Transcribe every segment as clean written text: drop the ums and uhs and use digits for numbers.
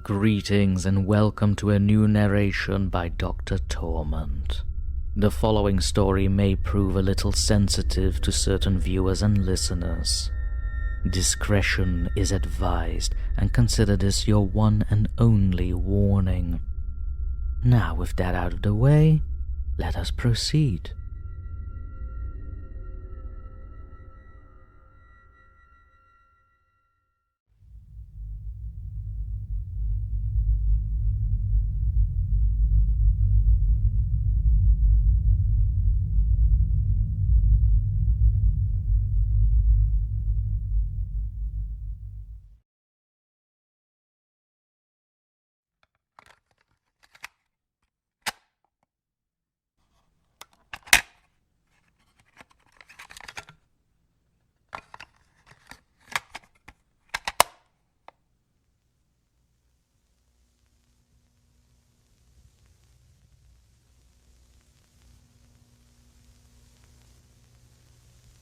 Greetings and welcome to a new narration by DrTorment. The following story may prove a little sensitive to certain viewers and listeners. Discretion is advised, and consider this your one and only warning. Now, with that out of the way, let us proceed.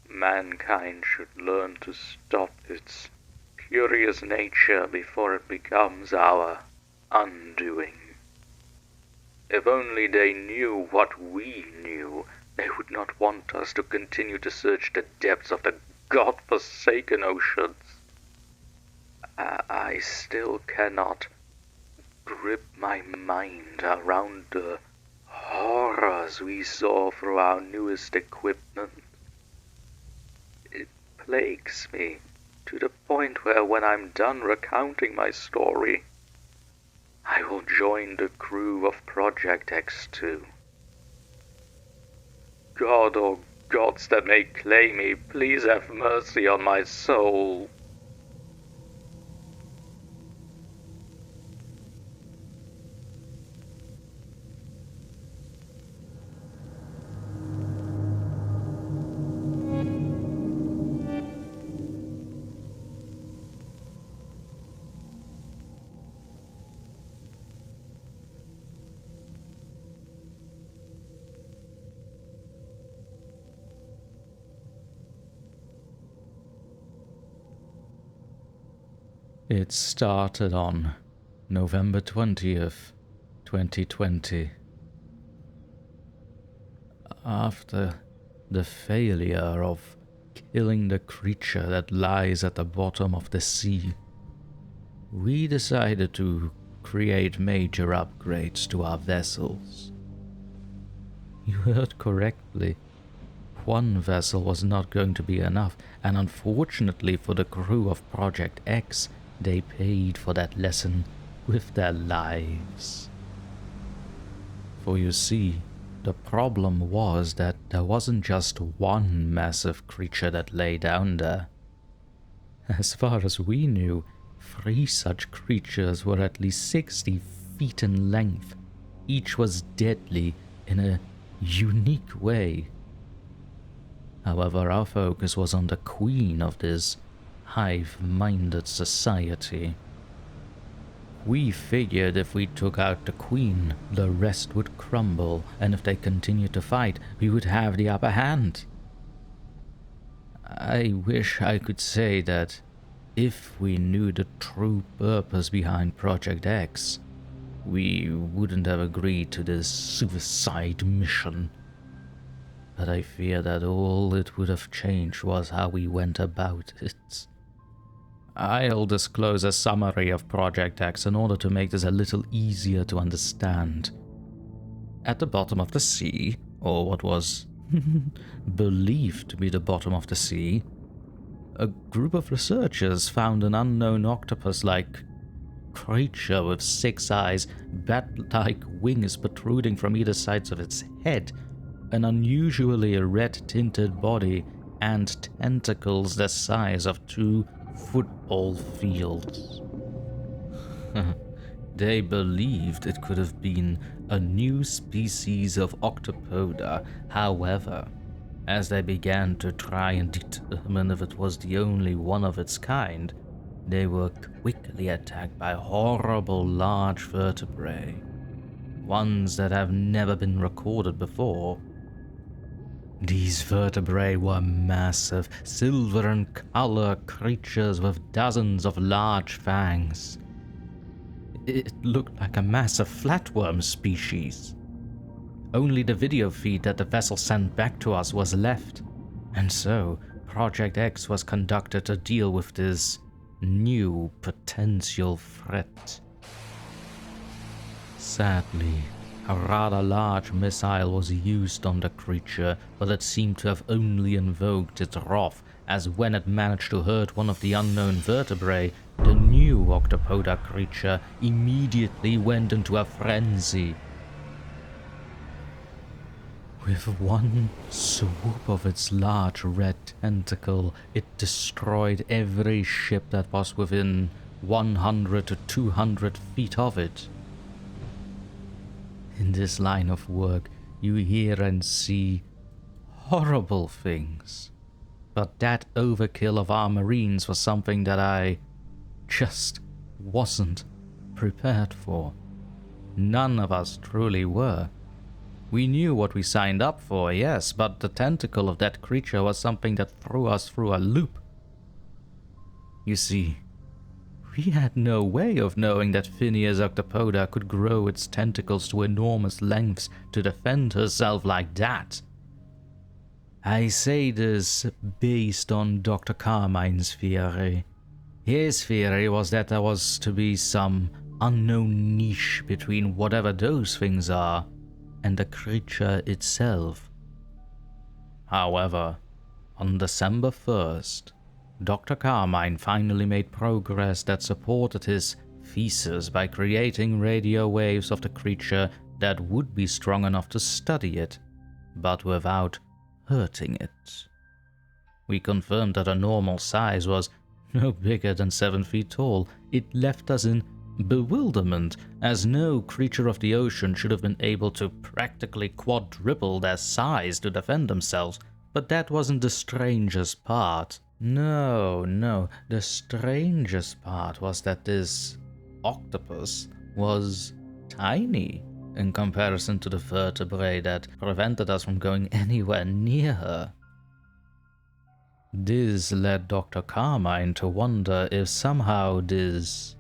Mankind should learn to stop its curious nature before it becomes our undoing. If only they knew what we knew, they would not want us to continue to search the depths of the god-forsaken oceans. I still cannot grip my mind around the horrors we saw through our newest equipment. It plagues me to the point where when I'm done recounting my story, I will join the crew of Project X2. God or gods that may claim me, please have mercy on my soul. It started on November 20th, 2020. After the failure of killing the creature that lies at the bottom of the sea, we decided to create major upgrades to our vessels. You heard correctly. One vessel was not going to be enough, and unfortunately for the crew of Project X, they paid for that lesson with their lives. For you see, the problem was that there wasn't just one massive creature that lay down there. As far as we knew, 3 such creatures were at least 60 feet in length. Each was deadly in a unique way. However, our focus was on the queen of this hive-minded society. We figured if we took out the queen, the rest would crumble, and if they continued to fight, we would have the upper hand. I wish I could say that if we knew the true purpose behind Project X, we wouldn't have agreed to this suicide mission. But I fear that all it would have changed was how we went about it. I'll disclose a summary of Project X in order to make this a little easier to understand. At the bottom of the sea, or what was believed to be the bottom of the sea, a group of researchers found an unknown octopus-like creature with 6 eyes, bat-like wings protruding from either sides of its head, an unusually red-tinted body, and tentacles the size of 2 football fields. They believed it could have been a new species of octopoda. However, as they began to try and determine if it was the only one of its kind, they were quickly attacked by horrible large vertebrae, ones that have never been recorded before. These vertebrae were massive, silver in color creatures with dozens of large fangs. It looked like a massive flatworm species. Only the video feed that the vessel sent back to us was left, and so Project X was conducted to deal with this new potential threat. Sadly, a rather large missile was used on the creature, but it seemed to have only invoked its wrath, as when it managed to hurt one of the unknown vertebrae, the new octopoda creature immediately went into a frenzy. With one swoop of its large red tentacle, it destroyed every ship that was within 100 to 200 feet of it. In this line of work, you hear and see horrible things. But that overkill of our Marines was something that I just wasn't prepared for. None of us truly were. We knew what we signed up for, yes, but the tentacle of that creature was something that threw us through a loop. You see, we had no way of knowing that Phineas Octopoda could grow its tentacles to enormous lengths to defend herself like that. I say this based on Dr. Carmine's theory. His theory was that there was to be some unknown niche between whatever those things are and the creature itself. However, on December 1st, Dr. Carmine finally made progress that supported his thesis by creating radio waves of the creature that would be strong enough to study it, but without hurting it. We confirmed that a normal size was no bigger than 7 feet tall. It left us in bewilderment, as no creature of the ocean should have been able to practically quadruple their size to defend themselves. But that wasn't the strangest part. No, the strangest part was that this octopus was tiny in comparison to the vertebrae that prevented us from going anywhere near her. This led Dr. Carmine to wonder if somehow this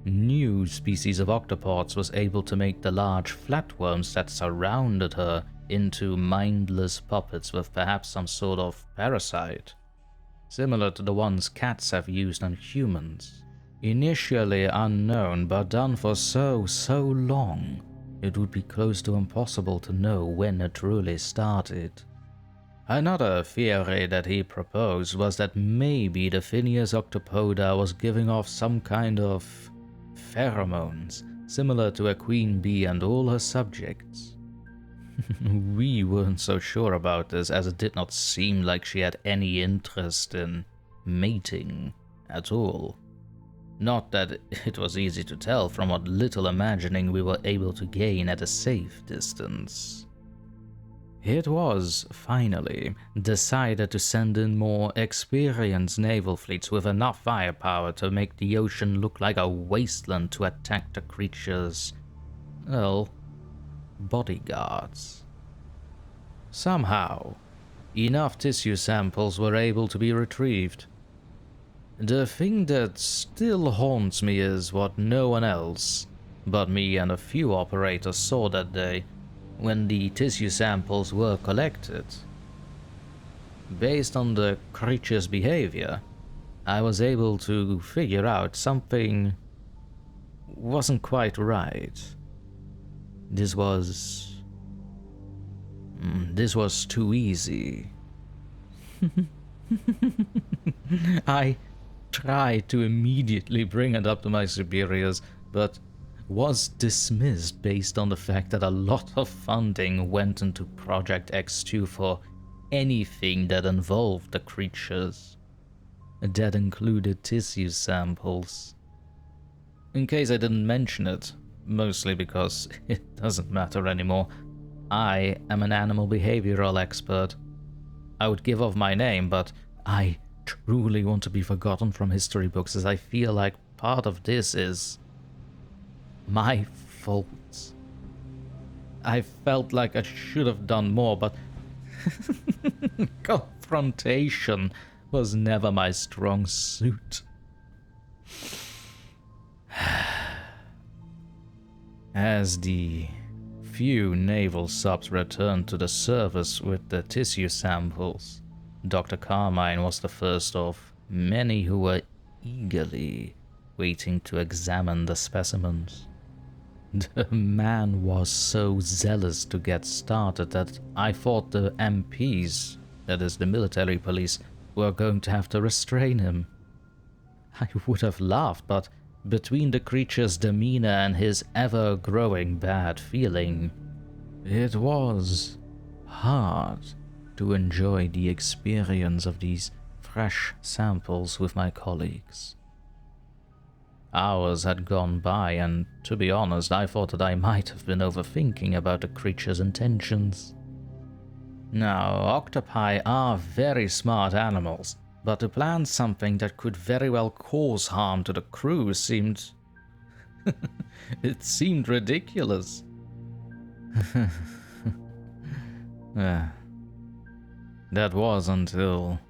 new species of octopods was able to make the large flatworms that surrounded her into mindless puppets with perhaps some sort of parasite, similar to the ones cats have used on humans. Initially unknown, but done for so long, it would be close to impossible to know when it truly started. Another theory that he proposed was that maybe the Phineas Octopoda was giving off some kind of pheromones, similar to a queen bee and all her subjects. We weren't so sure about this, as it did not seem like she had any interest in mating at all. Not that it was easy to tell from what little imagining we were able to gain at a safe distance. It was, finally, decided to send in more experienced naval fleets with enough firepower to make the ocean look like a wasteland to attack the creature's, well, bodyguards. Somehow, enough tissue samples were able to be retrieved. The thing that still haunts me is what no one else, but me and a few operators, saw that day when the tissue samples were collected. Based on the creature's behavior, I was able to figure out something wasn't quite right. This was too easy. I tried to immediately bring it up to my superiors, but was dismissed based on the fact that a lot of funding went into Project X2 for anything that involved the creatures. That included tissue samples. In case I didn't mention it, mostly because it doesn't matter anymore, I am an animal behavioral expert. I would give off my name, but I truly want to be forgotten from history books, as I feel like part of this is my fault. I felt like I should have done more, but confrontation was never my strong suit. As the few naval subs returned to the surface with the tissue samples, Dr. Carmine was the first of many who were eagerly waiting to examine the specimens. The man was so zealous to get started that I thought the MPs, that is the military police, were going to have to restrain him. I would have laughed, but between the creature's demeanor and his ever-growing bad feeling, it was hard to enjoy the experience of these fresh samples with my colleagues. Hours had gone by, and to be honest, I thought that I might have been overthinking about the creature's intentions. Now, octopi are very smart animals, but to plan something that could very well cause harm to the crew seemed... it seemed ridiculous. That was until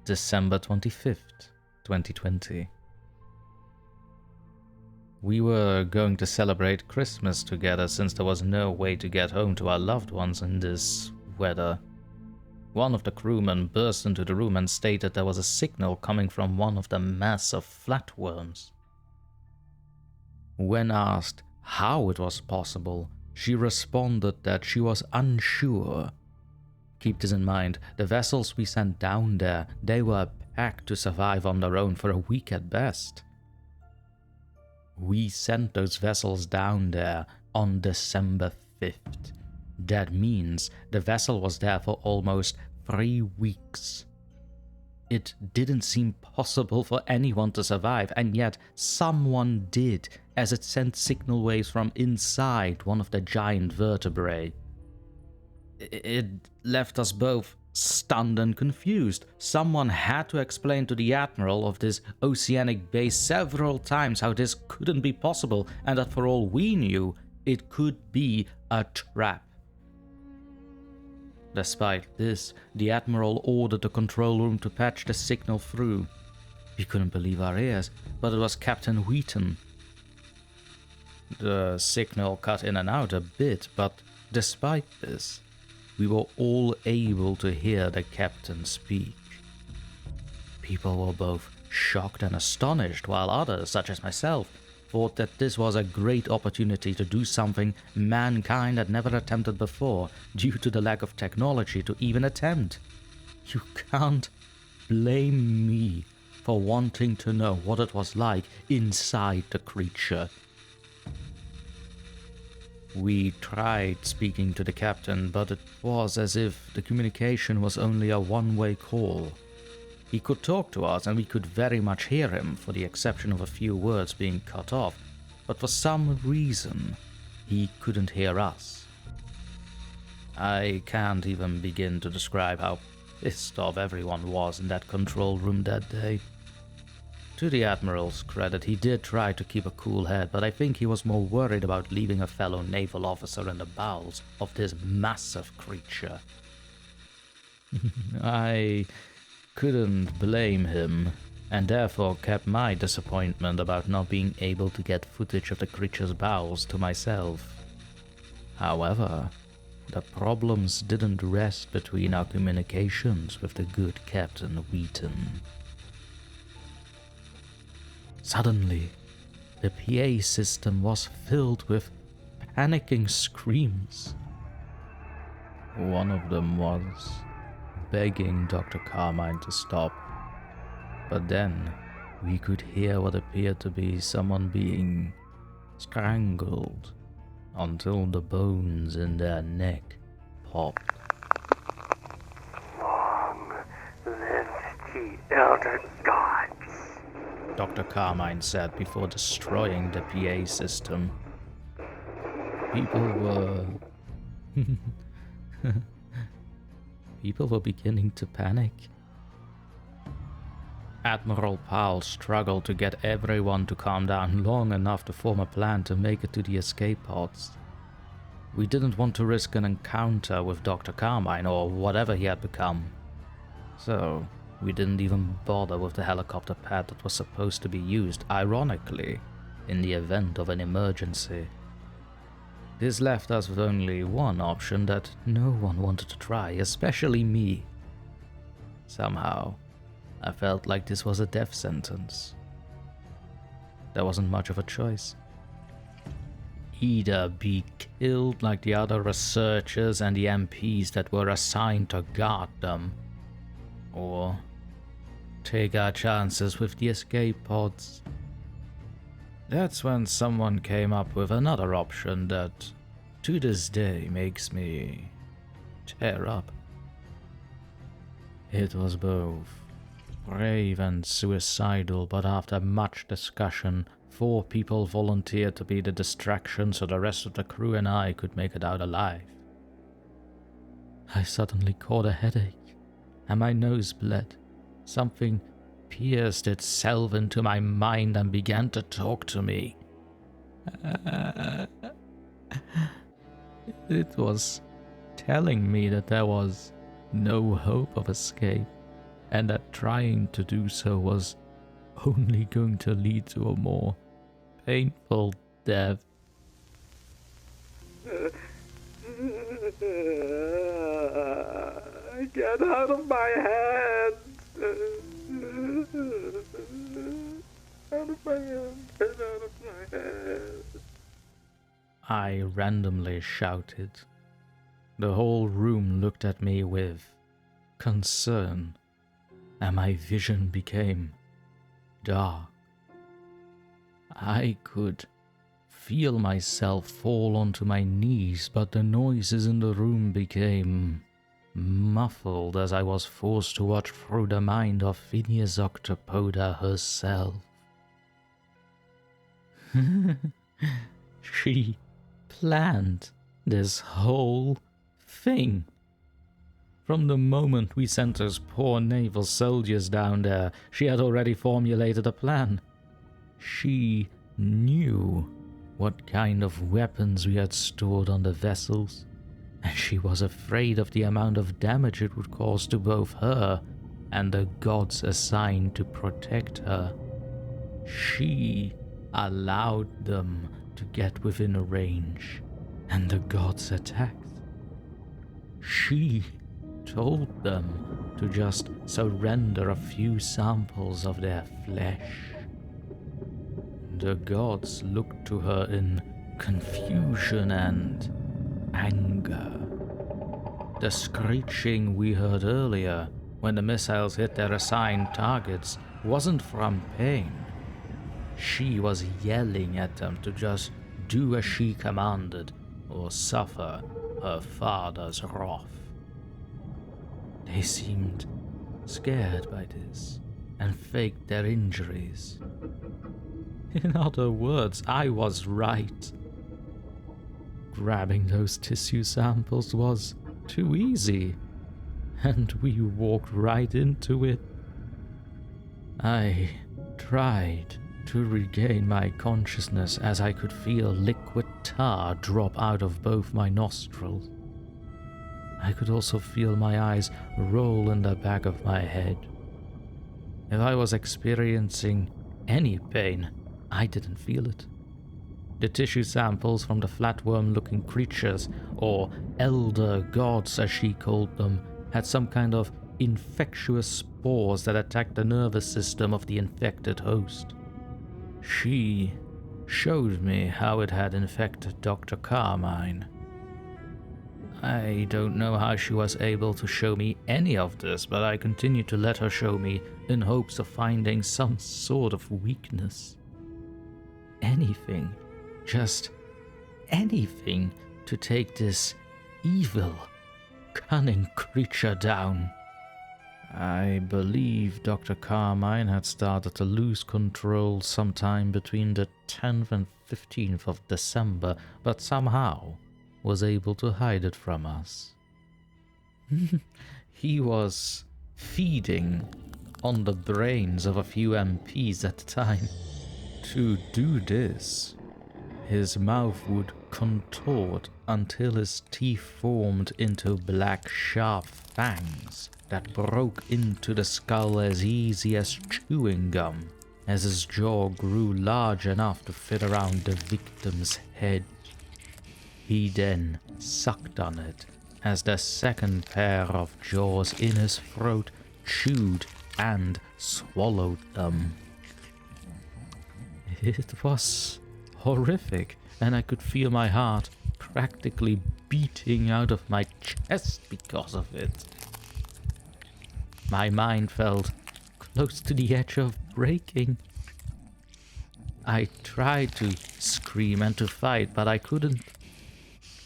December 25th, 2020. We were going to celebrate Christmas together since there was no way to get home to our loved ones in this weather. One of the crewmen burst into the room and stated there was a signal coming from one of the massive flatworms. When asked how it was possible, she responded that she was unsure. Keep this in mind, the vessels we sent down there, they were packed to survive on their own for a week at best. We sent those vessels down there on December 5th. That means the vessel was there for almost 3 weeks. It didn't seem possible for anyone to survive, and yet someone did, as it sent signal waves from inside one of the giant vertebrae. It left us both stunned and confused. Someone had to explain to the admiral of this oceanic base several times how this couldn't be possible, and that for all we knew, it could be a trap. Despite this, the admiral ordered the control room to patch the signal through. We couldn't believe our ears, but it was Captain Wheaton. The signal cut in and out a bit, but despite this, we were all able to hear the captain speak. People were both shocked and astonished, while others, such as myself, thought that this was a great opportunity to do something mankind had never attempted before, due to the lack of technology to even attempt. You can't blame me for wanting to know what it was like inside the creature. We tried speaking to the captain, but it was as if the communication was only a one-way call. He could talk to us and we could very much hear him, for the exception of a few words being cut off, but for some reason, he couldn't hear us. I can't even begin to describe how pissed off everyone was in that control room that day. To the Admiral's credit, he did try to keep a cool head, but I think he was more worried about leaving a fellow naval officer in the bowels of this massive creature. I couldn't blame him, and therefore kept my disappointment about not being able to get footage of the creature's bowels to myself. However, the problems didn't rest between our communications with the good Captain Wheaton. Suddenly, the PA system was filled with panicking screams. One of them was begging Dr. Carmine to stop, but then we could hear what appeared to be someone being strangled until the bones in their neck popped. Long live the elder gods, Dr. Carmine said before destroying the PA system. People were beginning to panic. Admiral Powell struggled to get everyone to calm down long enough to form a plan to make it to the escape pods. We didn't want to risk an encounter with Dr. Carmine or whatever he had become. So, we didn't even bother with the helicopter pad that was supposed to be used, ironically, in the event of an emergency. This left us with only one option that no one wanted to try, especially me. Somehow, I felt like this was a death sentence. There wasn't much of a choice. Either be killed like the other researchers and the MPs that were assigned to guard them, or take our chances with the escape pods. That's when someone came up with another option that, to this day, makes me tear up. It was both brave and suicidal, but after much discussion, 4 people volunteered to be the distraction so the rest of the crew and I could make it out alive. I suddenly caught a headache, and my nose bled. Something pierced itself into my mind and began to talk to me. It was telling me that there was no hope of escape, and that trying to do so was only going to lead to a more painful death. Get out of my head! Out of my head! Get out of my head! I randomly shouted. The whole room looked at me with concern, and my vision became dark. I could feel myself fall onto my knees, but the noises in the room became muffled as I was forced to watch through the mind of Phineas Octopoda herself. She planned this whole thing. From the moment we sent those poor naval soldiers down there, she had already formulated a plan. She knew what kind of weapons we had stored on the vessels, and she was afraid of the amount of damage it would cause to both her and the gods assigned to protect her. She allowed them to get within range, and the gods attacked. She told them to just surrender a few samples of their flesh. The gods looked to her in confusion and anger. The screeching we heard earlier when the missiles hit their assigned targets wasn't from pain. She was yelling at them to just do as she commanded or suffer her father's wrath. They seemed scared by this and faked their injuries. In other words, I was right. Grabbing those tissue samples was too easy, and we walked right into it. I tried to regain my consciousness as I could feel liquid tar drop out of both my nostrils. I could also feel my eyes roll in the back of my head. If I was experiencing any pain, I didn't feel it. The tissue samples from the flatworm-looking creatures, or elder gods as she called them, had some kind of infectious spores that attacked the nervous system of the infected host. She showed me how it had infected Dr. Carmine. I don't know how she was able to show me any of this, but I continued to let her show me in hopes of finding some sort of weakness. Anything, just anything to take this evil, cunning creature down. I believe Dr. Carmine had started to lose control sometime between the 10th and 15th of December, but somehow was able to hide it from us. He was feeding on the brains of a few MPs at the time. To do this, his mouth would contort until his teeth formed into black sharp fangs that broke into the skull as easy as chewing gum, as his jaw grew large enough to fit around the victim's head. He then sucked on it as the second pair of jaws in his throat chewed and swallowed them. It was horrific, and I could feel my heart practically beating out of my chest because of it. My mind felt close to the edge of breaking. I tried to scream and to fight, but I couldn't.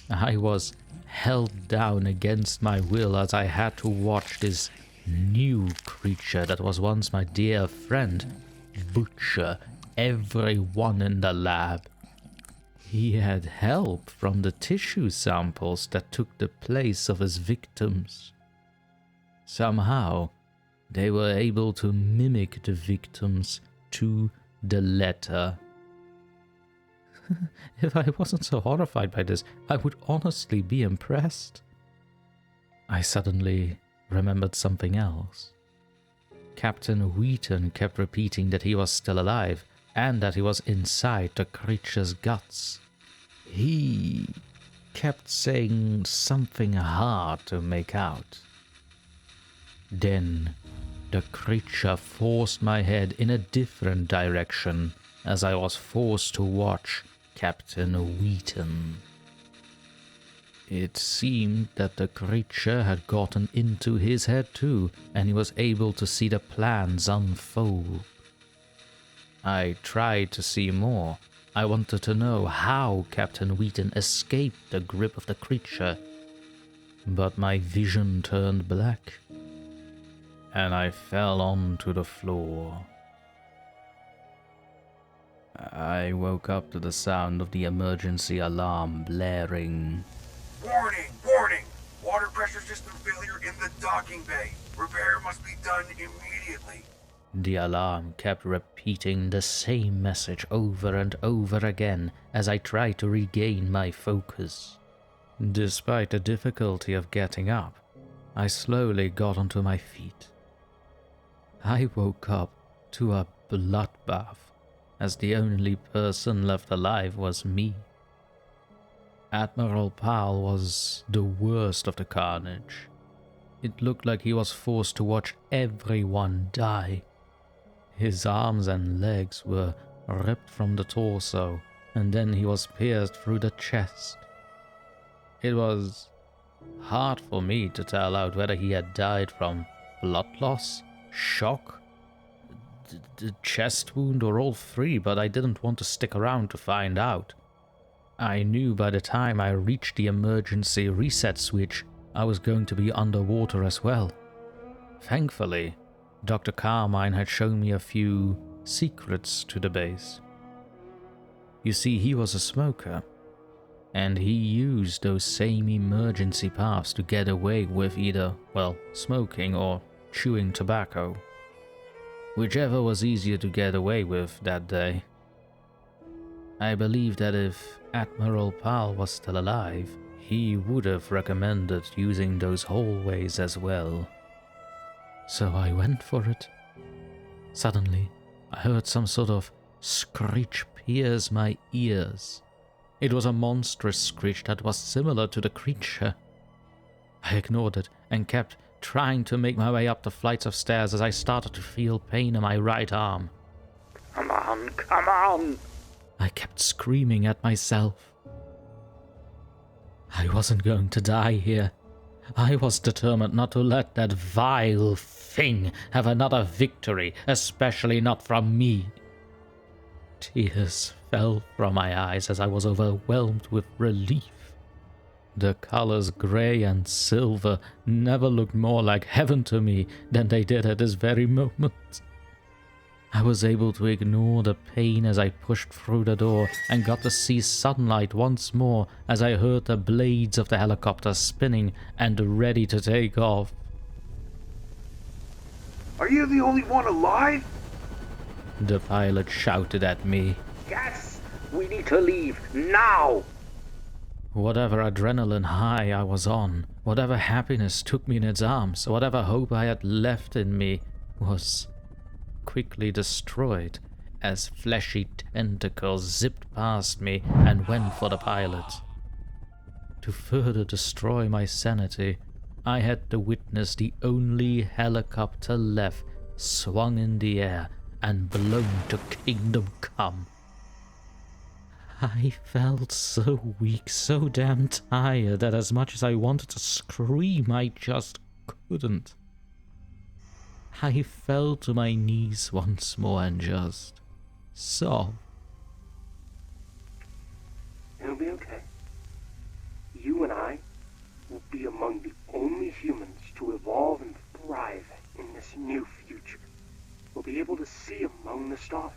I was held down against my will as I had to watch this new creature that was once my dear friend butcher everyone in the lab. He had help from the tissue samples that took the place of his victims. Somehow, they were able to mimic the victims to the letter. If I wasn't so horrified by this, I would honestly be impressed. I suddenly remembered something else. Captain Wheaton kept repeating that he was still alive, and that he was inside the creature's guts. He kept saying something hard to make out. Then the creature forced my head in a different direction as I was forced to watch Captain Wheaton. It seemed that the creature had gotten into his head too, and he was able to see the plans unfold. I tried to see more. I wanted to know how Captain Wheaton escaped the grip of the creature, but my vision turned black, and I fell onto the floor. I woke up to the sound of the emergency alarm blaring. Warning! Warning! Water pressure system failure in the docking bay. Repair must be done immediately. The alarm kept repeating the same message over and over again as I tried to regain my focus. Despite the difficulty of getting up, I slowly got onto my feet. I woke up to a bloodbath, as the only person left alive was me. Admiral Powell was the worst of the carnage. It looked like he was forced to watch everyone die. His arms and legs were ripped from the torso, and then he was pierced through the chest. It was hard for me to tell out whether he had died from blood loss, shock, the chest wound, or all three, but I didn't want to stick around to find out. I knew by the time I reached the emergency reset switch, I was going to be underwater as well. Thankfully, Dr. Carmine had shown me a few secrets to the base. You see, he was a smoker, and he used those same emergency paths to get away with either, well, smoking or chewing tobacco. Whichever was easier to get away with that day. I believe that if Admiral Powell was still alive, he would have recommended using those hallways as well. So I went for it. Suddenly, I heard some sort of screech pierce my ears. It was a monstrous screech that was similar to the creature. I ignored it and kept trying to make my way up the flights of stairs as I started to feel pain in my right arm. Come on, come on! I kept screaming at myself. I wasn't going to die here. I was determined not to let that vile thing have another victory, especially not from me. Tears fell from my eyes as I was overwhelmed with relief. The colors grey and silver never looked more like heaven to me than they did at this very moment. I was able to ignore the pain as I pushed through the door and got to see sunlight once more as I heard the blades of the helicopter spinning and ready to take off. Are you the only one alive? The pilot shouted at me. Yes! We need to leave, now! Whatever adrenaline high I was on, whatever happiness took me in its arms, whatever hope I had left in me was quickly destroyed as fleshy tentacles zipped past me and went for the pilot. To further destroy my sanity, I had to witness the only helicopter left swung in the air and blown to kingdom come. I felt so weak, so damn tired that as much as I wanted to scream, I just couldn't. I fell to my knees once more and just sobbed. It'll be okay. You and I will be among the only humans to evolve and thrive in this new future. We'll be able to see among the stars.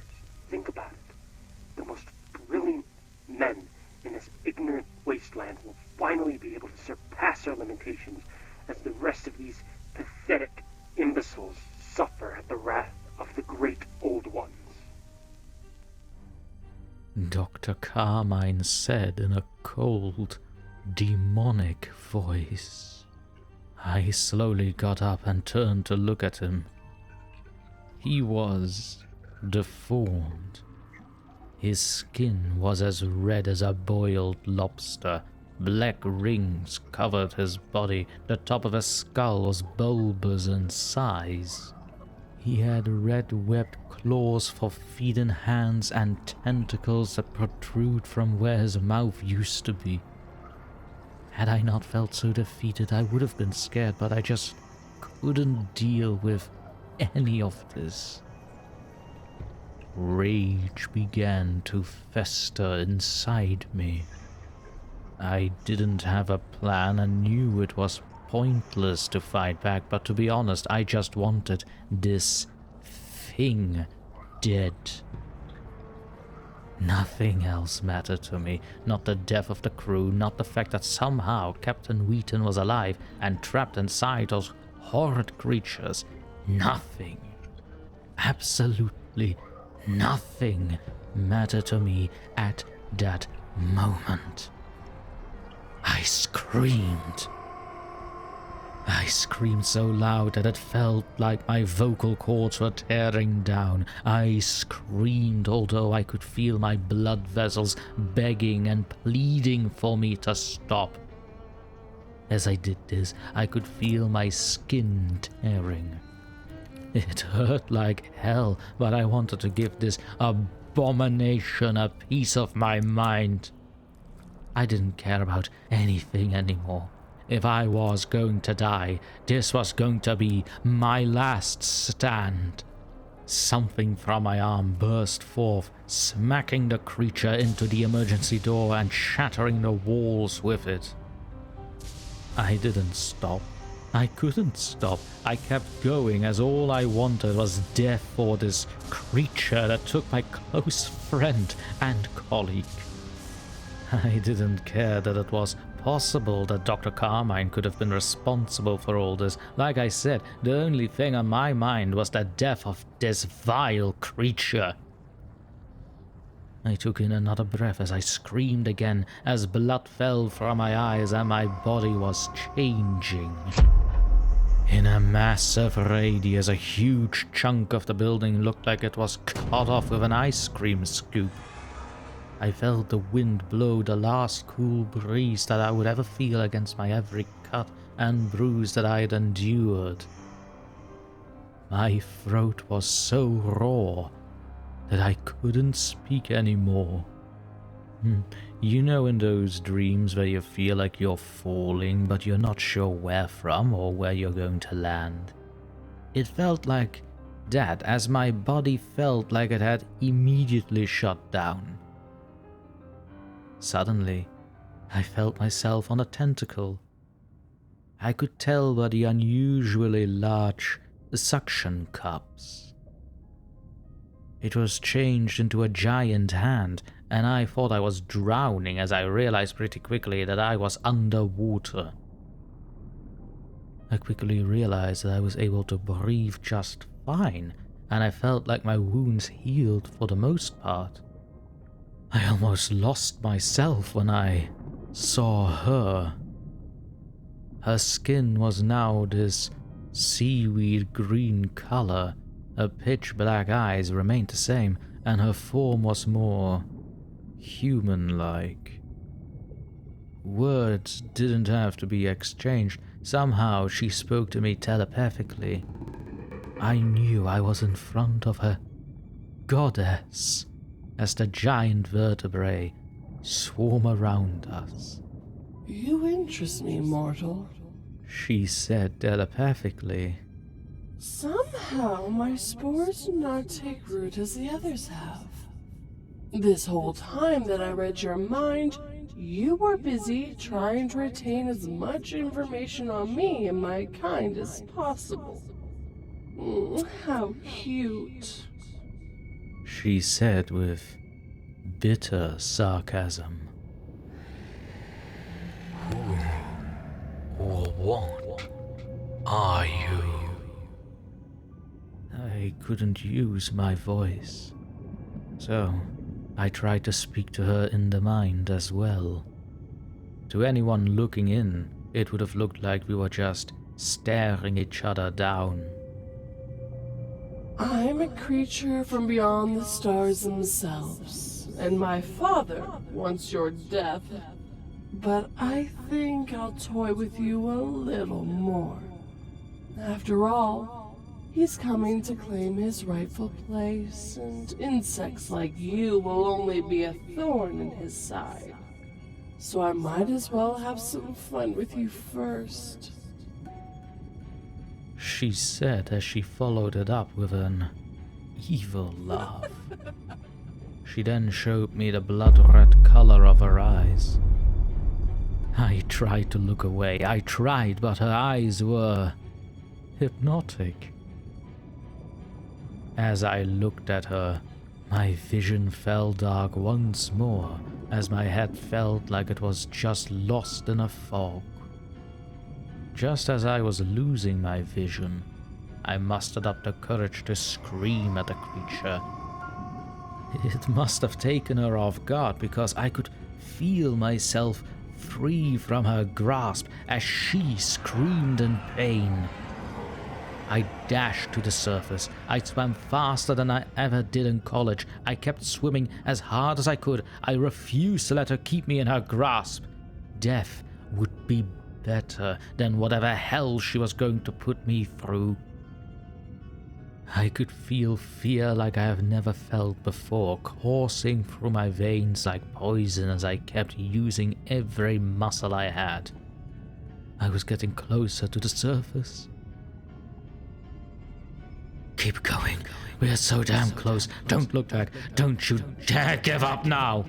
Think about it. The most brilliant men in this ignorant wasteland will finally be able to surpass our limitations as the rest of these pathetic imbeciles suffer at the wrath of the great old ones. Dr. Carmine said in a cold, demonic voice. I slowly got up and turned to look at him. He was deformed. His skin was as red as a boiled lobster. Black rings covered his body. The top of his skull was bulbous in size. He had red webbed claws for feet and hands and tentacles that protrude from where his mouth used to be. Had I not felt so defeated, I would have been scared, but I just couldn't deal with any of this. Rage began to fester inside me. I didn't have a plan and knew it was pointless to fight back, but to be honest, I just wanted this thing dead. Nothing else mattered to me, not the death of the crew, not the fact that somehow Captain Wheaton was alive and trapped inside those horrid creatures. Nothing, absolutely nothing mattered to me at that moment. I screamed. I screamed so loud that it felt like my vocal cords were tearing down. I screamed although I could feel my blood vessels begging and pleading for me to stop. As I did this, I could feel my skin tearing. It hurt like hell, but I wanted to give this abomination a piece of my mind. I didn't care about anything anymore. If I was going to die, this was going to be my last stand. Something from my arm burst forth, smacking the creature into the emergency door and shattering the walls with it. I didn't stop. I couldn't stop. I kept going as all I wanted was death for this creature that took my close friend and colleague. I didn't care that it was possible that Dr. Carmine could have been responsible for all this. Like I said, the only thing on my mind was the death of this vile creature. I took in another breath as I screamed again, as blood fell from my eyes and my body was changing. In a massive radius, a huge chunk of the building looked like it was cut off with an ice cream scoop. I felt the wind blow the last cool breeze that I would ever feel against my every cut and bruise that I had endured. My throat was so raw that I couldn't speak anymore. You know, in those dreams where you feel like you're falling, but you're not sure where from or where you're going to land? It felt like that, as my body felt like it had immediately shut down. Suddenly, I felt myself on a tentacle. I could tell by the unusually large suction cups. It was changed into a giant hand, and I thought I was drowning as I realized pretty quickly that I was underwater. I quickly realized that I was able to breathe just fine, and I felt like my wounds healed for the most part. I almost lost myself when I saw her. Her skin was now this seaweed green color. Her pitch black eyes remained the same, and her form was more human-like. Words didn't have to be exchanged. Somehow she spoke to me telepathically. I knew I was in front of a goddess as the giant vertebrae swarm around us. You interest me, mortal. She said telepathically. Somehow my spores do not take root as the others have. This whole time that I read your mind, you were busy trying to retain as much information on me and my kind as possible. How cute. She said with bitter sarcasm. Who or what are you? I couldn't use my voice, so I tried to speak to her in the mind as well. To anyone looking in, it would have looked like we were just staring each other down. I'm a creature from beyond the stars themselves, and my father wants your death. But I think I'll toy with you a little more. After all, he's coming to claim his rightful place, and insects like you will only be a thorn in his side. So I might as well have some fun with you first. She said as she followed it up with an evil laugh. She then showed me the blood-red color of her eyes. I tried to look away. I tried, but her eyes were hypnotic. As I looked at her, my vision fell dark once more, as my head felt like it was just lost in a fog. Just as I was losing my vision, I mustered up the courage to scream at the creature. It must have taken her off guard, because I could feel myself free from her grasp as she screamed in pain. I dashed to the surface. I swam faster than I ever did in college. I kept swimming as hard as I could. I refused to let her keep me in her grasp. Death would be better than whatever hell she was going to put me through. I could feel fear like I have never felt before, coursing through my veins like poison as I kept using every muscle I had. I was getting closer to the surface. Keep going. We are so damn close. Don't look back. Don't you dare give up now.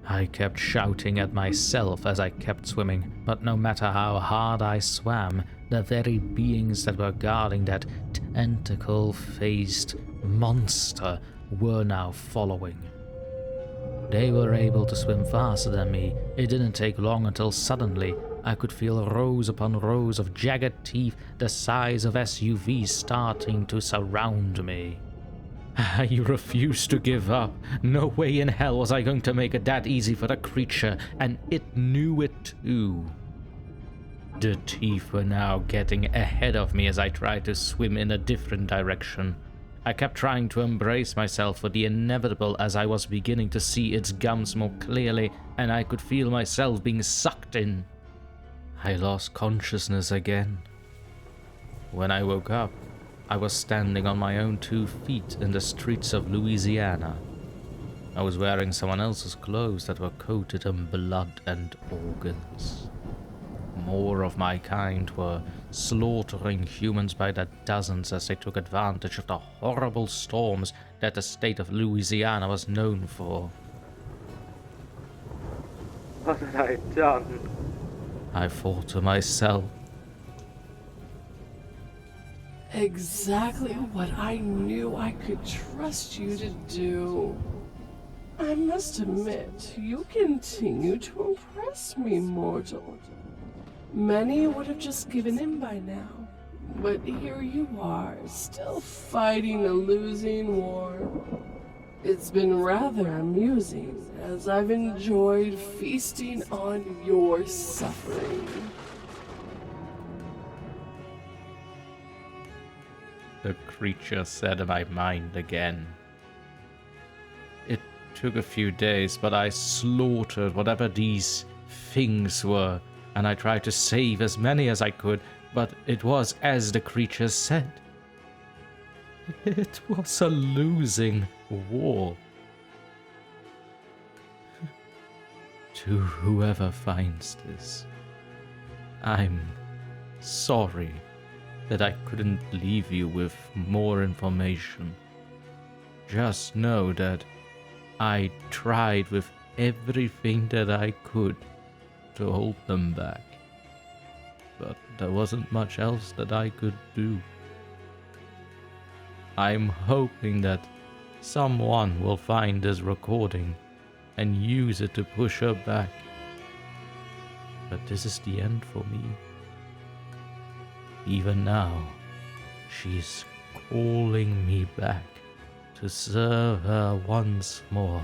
I kept shouting at myself as I kept swimming, but no matter how hard I swam, the very beings that were guarding that tentacle-faced monster were now following. They were able to swim faster than me. It didn't take long until suddenly I could feel rows upon rows of jagged teeth the size of SUVs starting to surround me. I refused to give up. No way in hell was I going to make it that easy for the creature, and it knew it too. The teeth were now getting ahead of me as I tried to swim in a different direction. I kept trying to embrace myself for the inevitable as I was beginning to see its gums more clearly, and I could feel myself being sucked in. I lost consciousness again. When I woke up, I was standing on my own 2 feet in the streets of Louisiana. I was wearing someone else's clothes that were coated in blood and organs. More of my kind were slaughtering humans by the dozens as they took advantage of the horrible storms that the state of Louisiana was known for. What had I done? I thought to myself. Exactly what I knew I could trust you to do. I must admit, you continue to impress me, mortal. Many would have just given in by now, but here you are, still fighting a losing war. It's been rather amusing, as I've enjoyed feasting on your suffering. The creature said in my mind again. It took a few days, but I slaughtered whatever these things were, and I tried to save as many as I could, but it was as the creatures said. It was a losing war. To whoever finds this, I'm sorry that I couldn't leave you with more information. Just know that I tried with everything that I could to hold them back, but there wasn't much else that I could do. I'm hoping that someone will find this recording and use it to push her back. But this is the end for me. Even now, she's calling me back to serve her once more,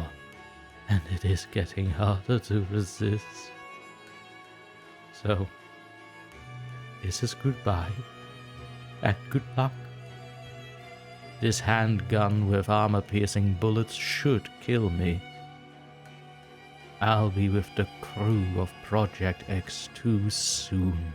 and it is getting harder to resist. So, this is goodbye, and good luck. This handgun with armor-piercing bullets should kill me. I'll be with the crew of Project X2 soon.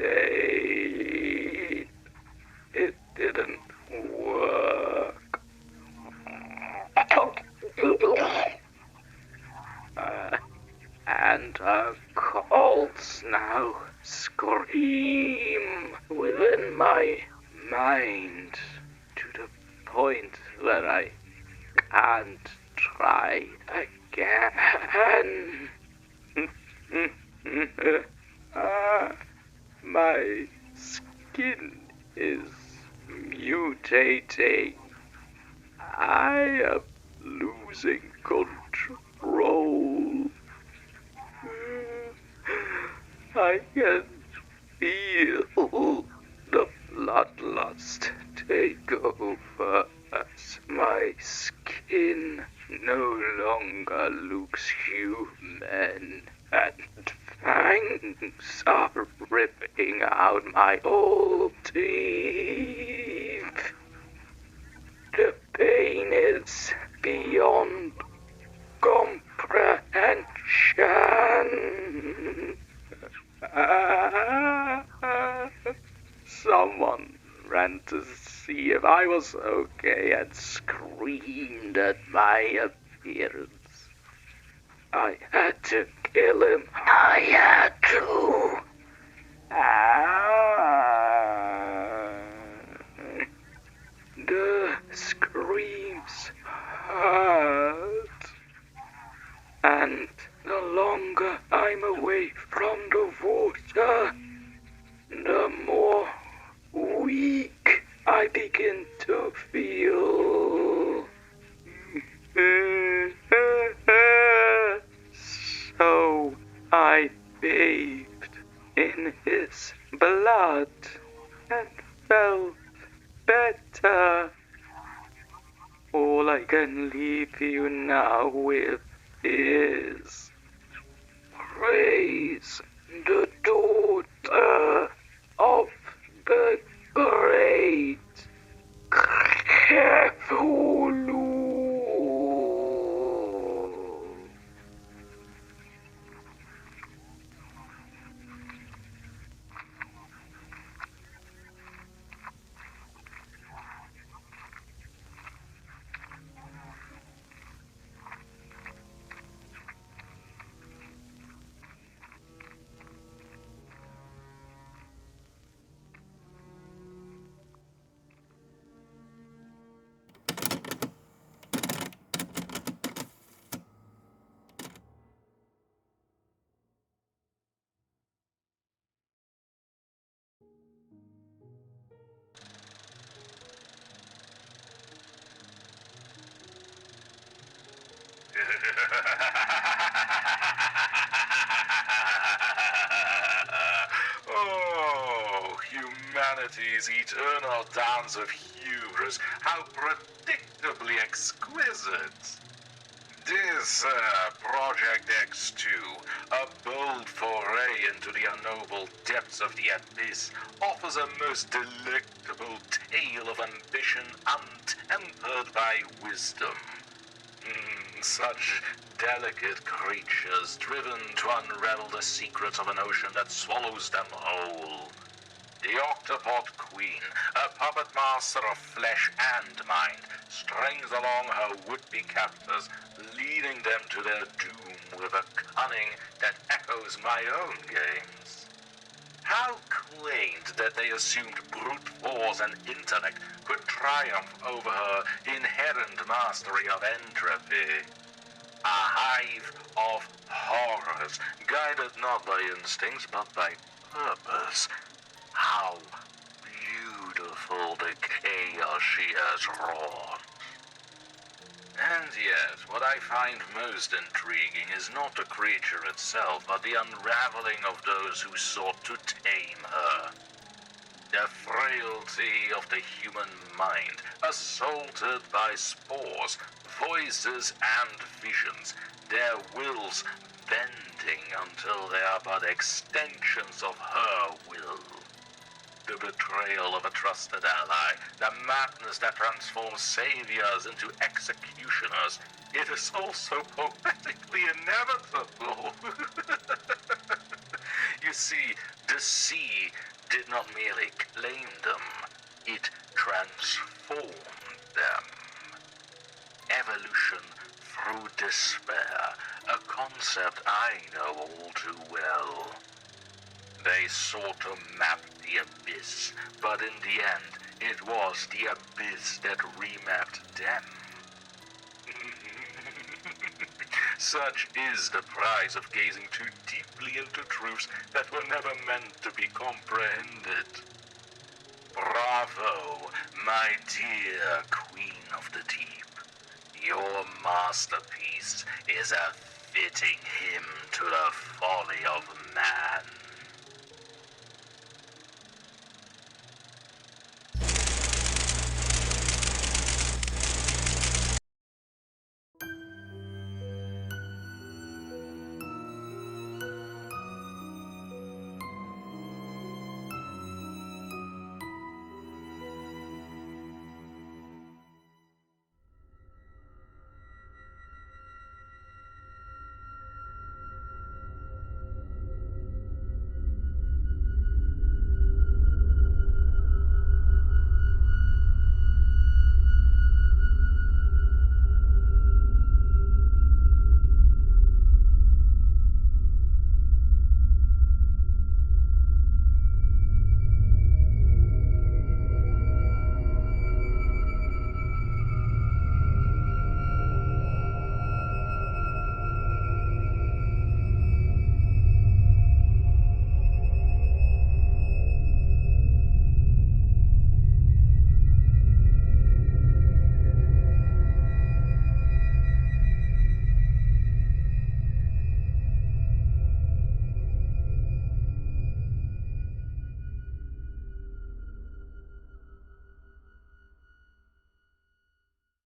Update. It didn't work. And her calls now scream within my mind to the point that I can't try again. My skin is mutating. I am losing control. I can feel the bloodlust take over as my skin no longer looks human, and fangs are ripping out my old teeth. The pain is beyond comprehension. Someone ran to see if I was okay and screamed at my appearance. I had to kill him. I had to. The screams hurt. And the longer I'm away from the water, the more weak I begin to feel. So I bathed in his blood and felt better. All I can leave you now with is praise the daughter of the great Cthulhu. humanity's eternal dance of hubris, how predictably exquisite. Dear Sir, Project X2, a bold foray into the unknowable depths of the abyss, offers a most delectable tale of ambition untempered by wisdom. Such delicate creatures driven to unravel the secrets of an ocean that swallows them whole. The Octopod Queen, a puppet master of flesh and mind, strings along her would-be captors, leading them to their doom with a cunning that echoes my own games. How quaint that they assumed brute force and intellect could triumph over her inherent mastery of entropy. A hive of horrors, guided not by instincts but by purpose. How beautiful the chaos she has wrought. And yet, what I find most intriguing is not the creature itself, but the unraveling of those who sought to tame her. The frailty of the human mind, assaulted by spores, voices and visions, their wills bending until they are but extensions of her will. The betrayal of a trusted ally, the madness that transforms saviors into executioners, it is also poetically inevitable. You see, the sea did not merely claim them, it transformed them. Evolution through despair, a concept I know all too well. They sought to map the abyss, but in the end, it was the abyss that remapped them. Such is the prize of gazing too deeply into truths that were never meant to be comprehended. Bravo, my dear Queen of the Deep. Your masterpiece is a fitting hymn to the folly of man.